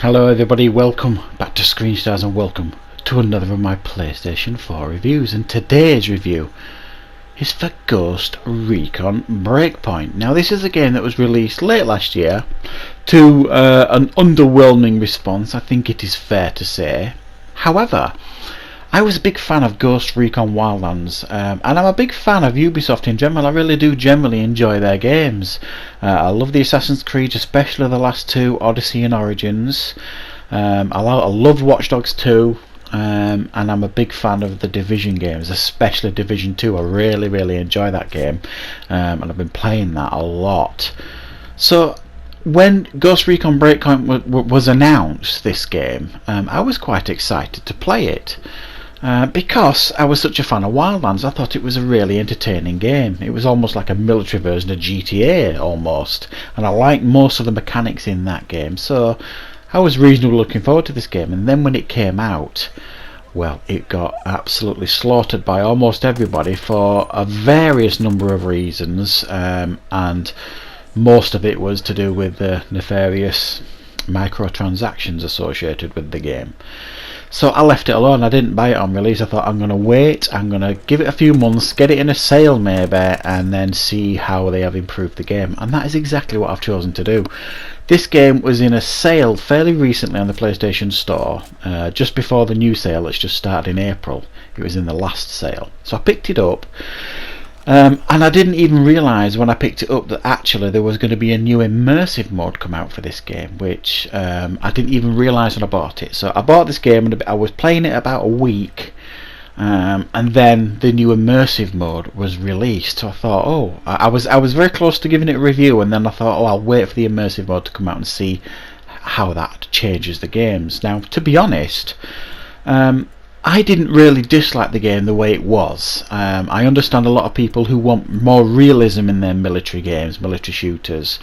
Hello everybody, welcome back to Screen Stars and welcome to another of my PlayStation 4 reviews, and today's review is for Ghost Recon Breakpoint. Now this is a game that was released late last year to an underwhelming response, I think it is fair to say. However, I was a big fan of Ghost Recon Wildlands, and I'm a big fan of Ubisoft in general. I really do generally enjoy their games. I love the Assassin's Creed, especially the last two, Odyssey and Origins. I love Watch Dogs 2, and I'm a big fan of the Division games, especially Division 2. I really enjoy that game, and I've been playing that a lot. So when Ghost Recon Breakpoint was announced, this game, I was quite excited to play it. Because I was such a fan of Wildlands, I thought it was a really entertaining game. It was almost like a military version of GTA almost, and I liked most of the mechanics in that game, so I was reasonably looking forward to this game. And then when it came out, well, it got absolutely slaughtered by almost everybody for a various number of reasons, and most of it was to do with the nefarious microtransactions associated with the game. So I left it alone. I didn't buy it on release. I thought I'm going to wait, I'm going to give it a few months, get it in a sale maybe, and then see how they have improved the game. And that is exactly what I've chosen to do. This game was in a sale fairly recently on the PlayStation Store, just before the new sale that's just started in April. It was in the last sale. So I picked it up. And I didn't even realise when I picked it up that actually there was going to be a new immersive mode come out for this game, which I didn't even realise when I bought it. So I bought this game and I was playing it about a week, and then the new immersive mode was released. So I thought, oh, I was very close to giving it a review, and then I thought, oh, I'll wait for the immersive mode to come out and see how that changes the games. Now, to be honest, I didn't really dislike the game the way it was. I understand a lot of people who want more realism in their military games, military shooters,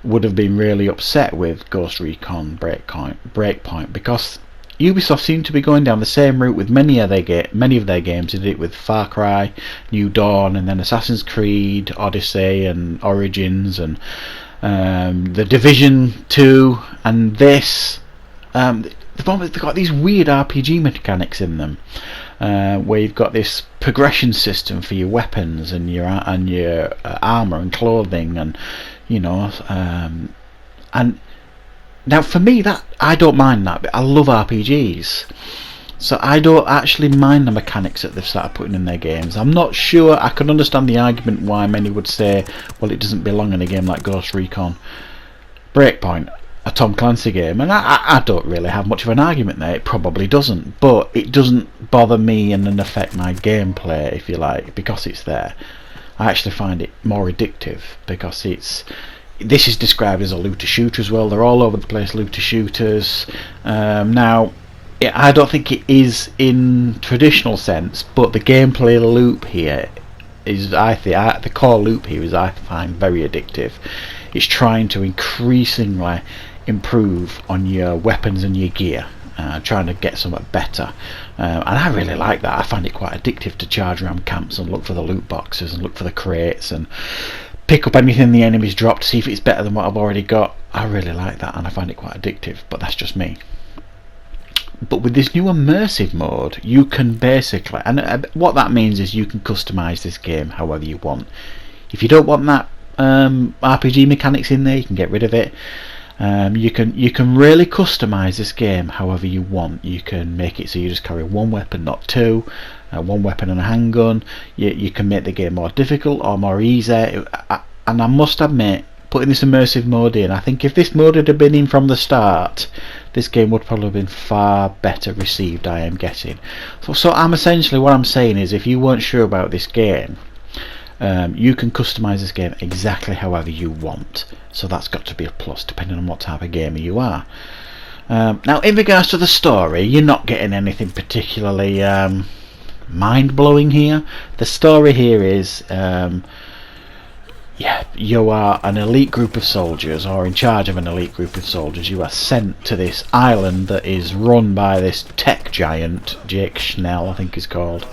would have been really upset with Ghost Recon Breakpoint because Ubisoft seemed to be going down the same route with many of their games. They did it with Far Cry, New Dawn, and then Assassin's Creed, Odyssey, and Origins, and the Division 2, and this. They've got these weird RPG mechanics in them, where you've got this progression system for your weapons and your armor and clothing, and and now for me, that I don't mind that, but I love RPGs, so I don't actually mind the mechanics that they've started putting in their games. I'm not sure I can understand the argument why many would say, well, it doesn't belong in a game like Ghost Recon Breakpoint, a Tom Clancy game, and I don't really have much of an argument there. It probably doesn't, but it doesn't bother me and doesn't affect my gameplay, if you like, because it's there. I actually find it more addictive because this is described as a looter shooter as well. They're all over the place, looter shooters. Now, I don't think it is in traditional sense, but the gameplay loop here is, I think, the core loop here is, I find, very addictive. It's trying to increasingly improve on your weapons and your gear, trying to get something better, and I really like that. I find it quite addictive to charge around camps and look for the loot boxes and look for the crates and pick up anything the enemies drop to see if it's better than what I've already got. I really like that, and I find it quite addictive, but that's just me. But with this new immersive mode, you can basically, and what that means is you can customise this game however you want. If you don't want that RPG mechanics in there, you can get rid of it. You can really customise this game however you want. You can make it so you just carry one weapon, not two, one weapon and a handgun. You can make the game more difficult or more easy. And I must admit, putting this immersive mode in, I think if this mode had been in from the start, this game would probably have been far better received, I am guessing. So I'm essentially, what I'm saying is, if you weren't sure about this game, you can customise this game exactly however you want, so that's got to be a plus depending on what type of gamer you are. Now in regards to the story, you're not getting anything particularly mind-blowing here. The story here is you are an elite group of soldiers, or in charge of an elite group of soldiers. You are sent to this island that is run by this tech giant, Jake Schnell I think he's called.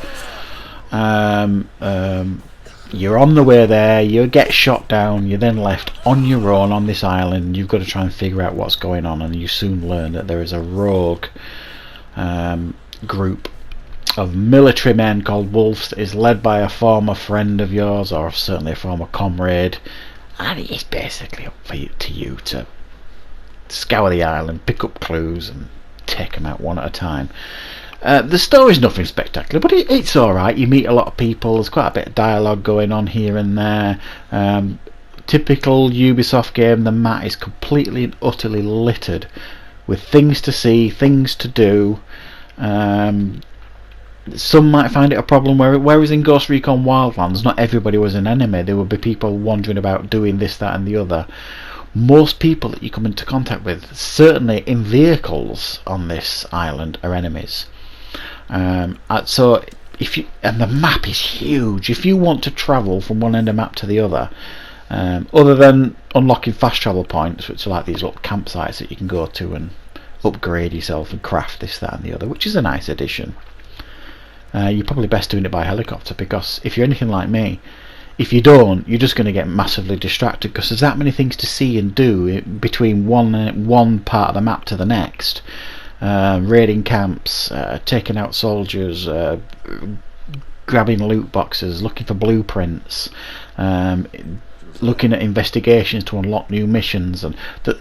you're on the way there, you get shot down, you're then left on your own on this island. You've got to try and figure out what's going on, and you soon learn that there is a rogue group of military men called Wolves that is led by a former friend of yours, or certainly a former comrade, and it's basically up to you to scour the island, pick up clues and take them out one at a time. The story's nothing spectacular, but it's alright. You meet a lot of people, there's quite a bit of dialogue going on here and there. Typical Ubisoft game, the map is completely and utterly littered with things to see, things to do. Some might find it a problem, whereas in Ghost Recon Wildlands not everybody was an enemy. There would be people wandering about doing this, that and the other. Most people that you come into contact with, certainly in vehicles on this island, are enemies. So and the map is huge. If you want to travel from one end of the map to the other than unlocking fast travel points, which are like these little campsites that you can go to and upgrade yourself and craft this, that and the other, which is a nice addition, you're probably best doing it by helicopter, because if you're anything like me, if you don't, you're just going to get massively distracted, because there's that many things to see and do between one part of the map to the next. Raiding camps, taking out soldiers, grabbing loot boxes, looking for blueprints, looking at investigations to unlock new missions, and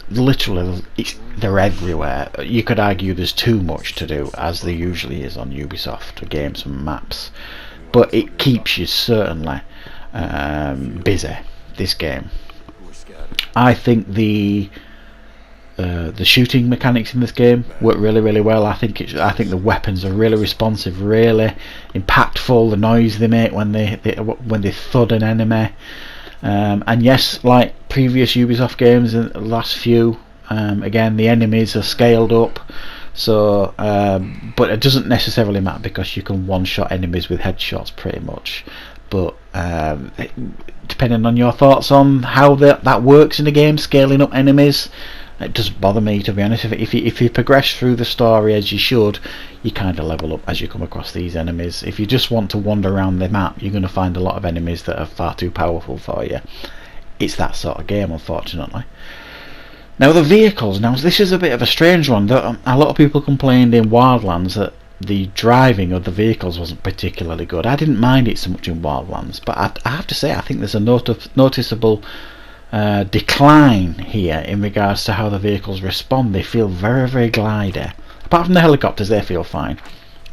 literally they're everywhere. You could argue there's too much to do, as there usually is on Ubisoft games and maps, but it keeps you certainly busy, this game. I think the shooting mechanics in this game work really, really well. I think the weapons are really responsive, really impactful. The noise they make when they thud an enemy, and yes, like previous Ubisoft games in the last few, again the enemies are scaled up. So, but it doesn't necessarily matter, because you can one-shot enemies with headshots pretty much. But depending on your thoughts on how that works in the game, scaling up enemies, it doesn't bother me, to be honest. If you progress through the story as you should, you kind of level up as you come across these enemies. If you just want to wander around the map, you're going to find a lot of enemies that are far too powerful for you. It's that sort of game, unfortunately. Now the vehicles, this is a bit of a strange one. A lot of people complained in Wildlands that the driving of the vehicles wasn't particularly good. I didn't mind it so much in Wildlands, but I have to say I think there's a noticeable decline here in regards to how the vehicles respond. They feel very, very glidy. Apart from the helicopters, they feel fine.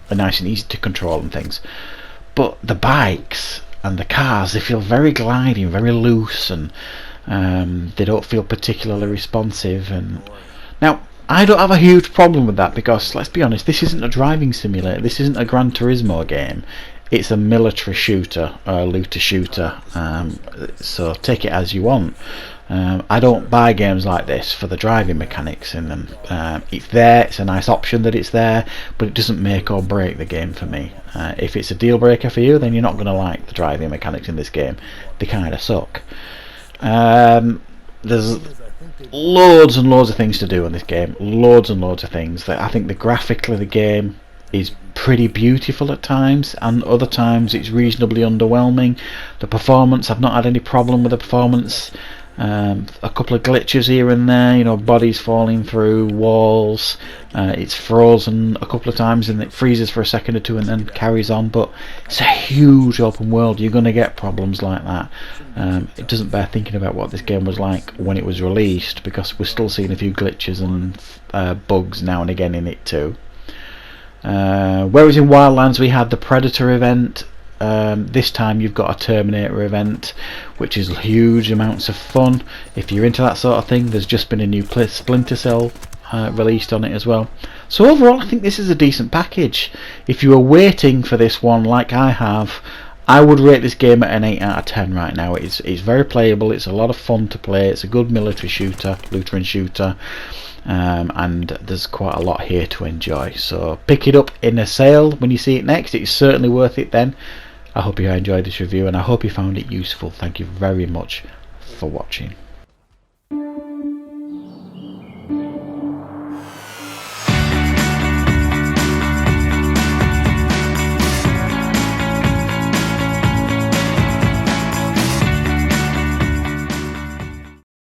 They're nice and easy to control and things. But the bikes and the cars, they feel very gliding, very loose, and they don't feel particularly responsive. And now, I don't have a huge problem with that, because let's be honest, this isn't a driving simulator. This isn't a Gran Turismo game. It's a military shooter, or a looter shooter, so take it as you want. I don't buy games like this for the driving mechanics in them. It's there, it's a nice option that it's there, but it doesn't make or break the game for me. If it's a deal breaker for you, then you're not going to like the driving mechanics in this game. They kind of suck. There's loads and loads of things to do in this game, loads and loads of things. I think graphically the game is pretty beautiful at times, and other times it's reasonably underwhelming. The performance, I've not had any problem with the performance. A couple of glitches here and there, bodies falling through walls. It's frozen a couple of times and it freezes for a second or two and then carries on, but it's a huge open world. You're going to get problems like that. It doesn't bear thinking about what this game was like when it was released, because we're still seeing a few glitches and bugs now and again in it too. Whereas in Wildlands we had the Predator event, this time you've got a Terminator event, which is huge amounts of fun. If you're into that sort of thing, there's just been a new Splinter Cell released on it as well. So overall I think this is a decent package. If you were waiting for this one like I have, I would rate this game at an 8 out of 10 right now. It's very playable, it's a lot of fun to play, it's a good military shooter, looter and shooter. And there's quite a lot here to enjoy, so pick it up in a sale when you see it next. It's certainly worth it then. I hope you enjoyed this review and I hope you found it useful. Thank you very much for watching.